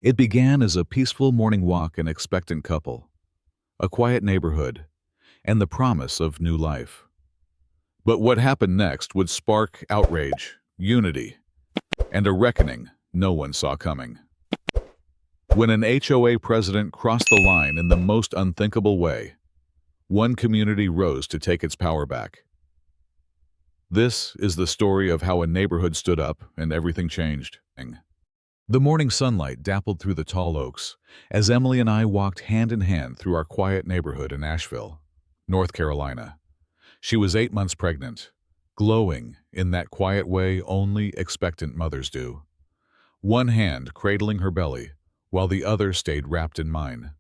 It began as a peaceful morning walk, an expectant couple, a quiet neighborhood, and the promise of new life. But what happened next would spark outrage, unity, and a reckoning no one saw coming. When an HOA president crossed the line in the most unthinkable way, one community rose to take its power back. This is the story of how a neighborhood stood up and everything changed. The morning sunlight dappled through the tall oaks as Emily and I walked hand in hand through our quiet neighborhood in Asheville, North Carolina. She was 8 months pregnant, glowing in that quiet way only expectant mothers do. One hand cradling her belly, while the other stayed wrapped in mine.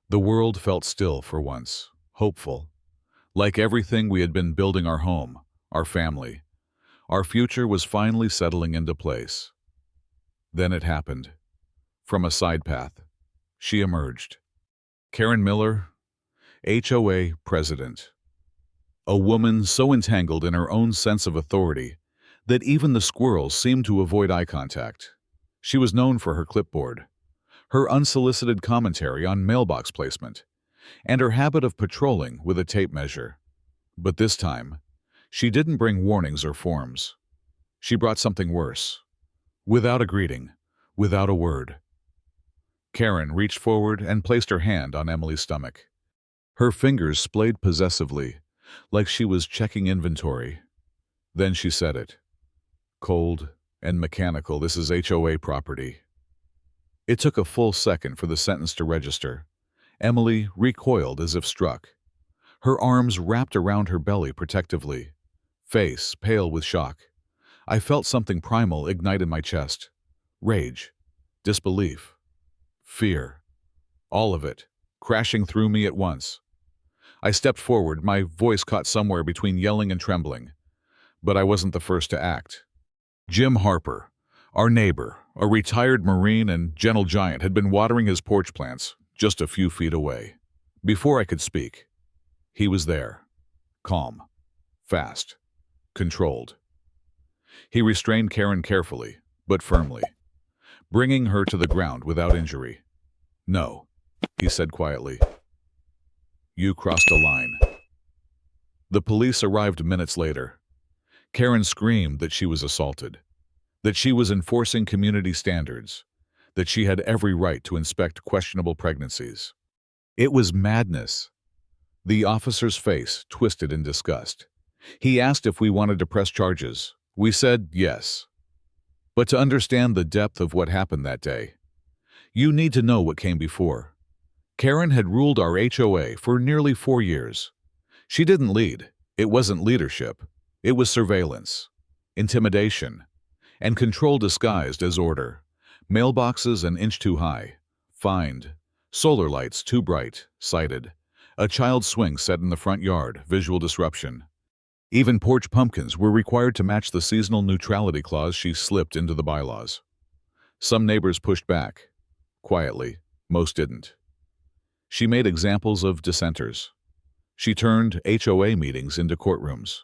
The world felt still for once, hopeful. Like everything we had been building, our home, our family, our future was finally settling into place. Then it happened. From a side path, she emerged. Karen Miller, HOA president. A woman so entangled in her own sense of authority that even the squirrels seemed to avoid eye contact. She was known for her clipboard, her unsolicited commentary on mailbox placement, and her habit of patrolling with a tape measure. But this time, she didn't bring warnings or forms. She brought something worse. Without a greeting, without a word. Karen reached forward and placed her hand on Emily's stomach. Her fingers splayed possessively, like she was checking inventory. Then she said it. Cold and mechanical, "This is HOA property." It took a full second for the sentence to register. Emily recoiled as if struck. Her arms wrapped around her belly protectively, face pale with shock. I felt something primal ignite in my chest. Rage, disbelief, fear. All of it, crashing through me at once. I stepped forward, my voice caught somewhere between yelling and trembling. But I wasn't the first to act. Jim Harper, our neighbor, a retired Marine and gentle giant, had been watering his porch plants just a few feet away. Before I could speak, he was there. Calm, fast, controlled. He restrained Karen carefully, but firmly, bringing her to the ground without injury. "No," he said quietly. "You crossed a line." The police arrived minutes later. Karen screamed that she was assaulted, that she was enforcing community standards, that she had every right to inspect questionable pregnancies. It was madness. The officer's face twisted in disgust. He asked if we wanted to press charges. We said yes. But to understand the depth of what happened that day, you need to know what came before. Karen had ruled our HOA for nearly 4 years. She didn't lead. It wasn't leadership. It was surveillance, intimidation, and control disguised as order. Mailboxes an inch too high, fined. Solar lights too bright, cited. A child's swing set in the front yard, visual disruption. Even porch pumpkins were required to match the seasonal neutrality clause she slipped into the bylaws. Some neighbors pushed back. Quietly, most didn't. She made examples of dissenters. She turned HOA meetings into courtrooms.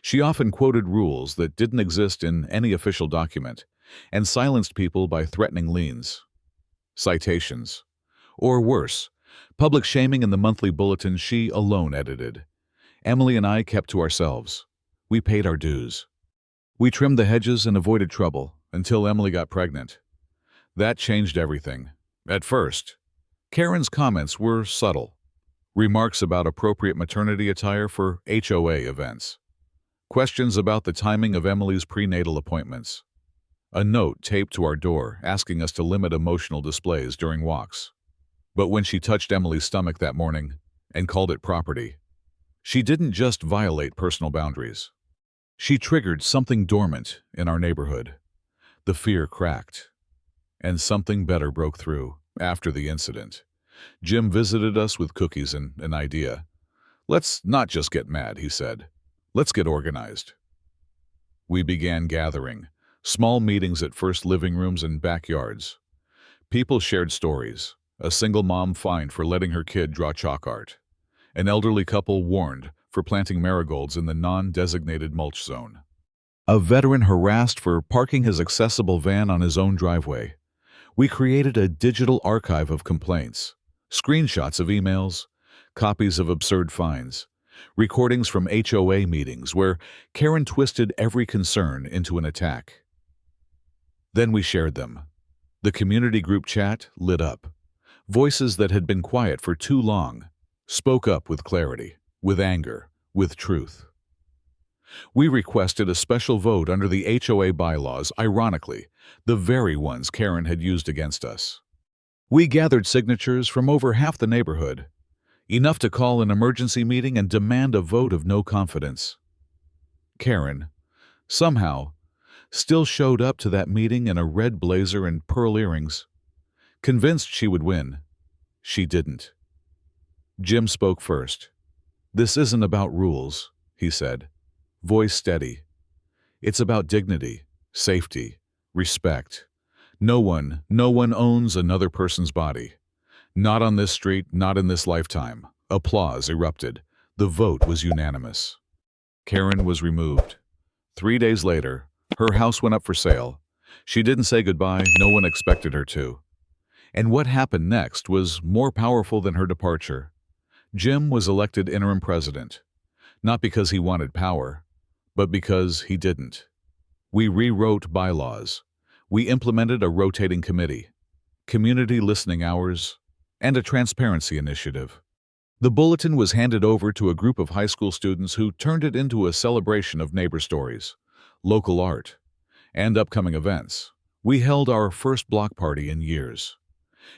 She often quoted rules that didn't exist in any official document and silenced people by threatening liens, citations, or worse, public shaming in the monthly bulletin she alone edited. Emily and I kept to ourselves. We paid our dues. We trimmed the hedges and avoided trouble until Emily got pregnant. That changed everything. At first, Karen's comments were subtle. Remarks about appropriate maternity attire for HOA events. Questions about the timing of Emily's prenatal appointments. A note taped to our door asking us to limit emotional displays during walks. But when she touched Emily's stomach that morning and called it property, she didn't just violate personal boundaries. She triggered something dormant in our neighborhood. The fear cracked, and something better broke through. After the incident, Jim visited us with cookies and an idea. "Let's not just get mad," he said. "Let's get organized." We began gathering, small meetings at first living rooms and backyards. People shared stories. A single mom fined for letting her kid draw chalk art. An elderly couple warned for planting marigolds in the non-designated mulch zone. A veteran harassed for parking his accessible van on his own driveway. We created a digital archive of complaints, screenshots of emails, copies of absurd fines, recordings from HOA meetings where Karen twisted every concern into an attack. Then we shared them. The community group chat lit up. Voices that had been quiet for too long spoke up with clarity, with anger, with truth. We requested a special vote under the HOA bylaws, ironically, the very ones Karen had used against us. We gathered signatures from over half the neighborhood, enough to call an emergency meeting and demand a vote of no confidence. Karen, somehow, still showed up to that meeting in a red blazer and pearl earrings. Convinced she would win, she didn't. Jim spoke first. "This isn't about rules," he said, voice steady. "It's about dignity, safety, respect. No one owns another person's body. Not on this street, not in this lifetime." Applause erupted. The vote was unanimous. Karen was removed. 3 days later, her house went up for sale. She didn't say goodbye, no one expected her to. And what happened next was more powerful than her departure. Jim was elected interim president, not because he wanted power, but because he didn't. We rewrote bylaws. We implemented a rotating committee, community listening hours, and a transparency initiative. The bulletin was handed over to a group of high school students who turned it into a celebration of neighbor stories, local art, and upcoming events. We held our first block party in years.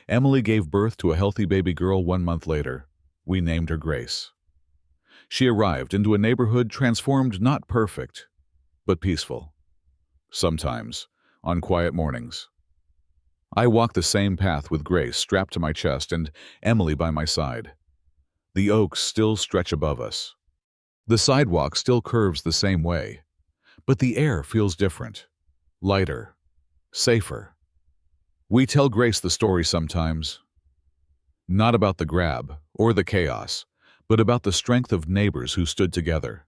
Emily gave birth to a healthy baby girl 1 month later. We named her Grace. She arrived into a neighborhood transformed, not perfect, but peaceful. Sometimes, on quiet mornings, I walk the same path with Grace strapped to my chest and Emily by my side. The oaks still stretch above us. The sidewalk still curves the same way, but the air feels different, lighter, safer. We tell Grace the story sometimes, not about the grab or the chaos, but about the strength of neighbors who stood together,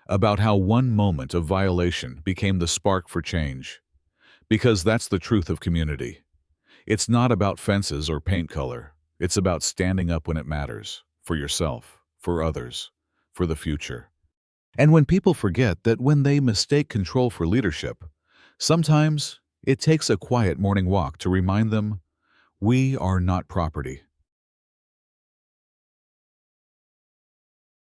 about how one moment of violation became the spark for change. Because that's the truth of community. It's not about fences or paint color. It's about standing up when it matters, for yourself, for others, for the future. And when people forget that when they mistake control for leadership, sometimes it takes a quiet morning walk to remind them, we are not property.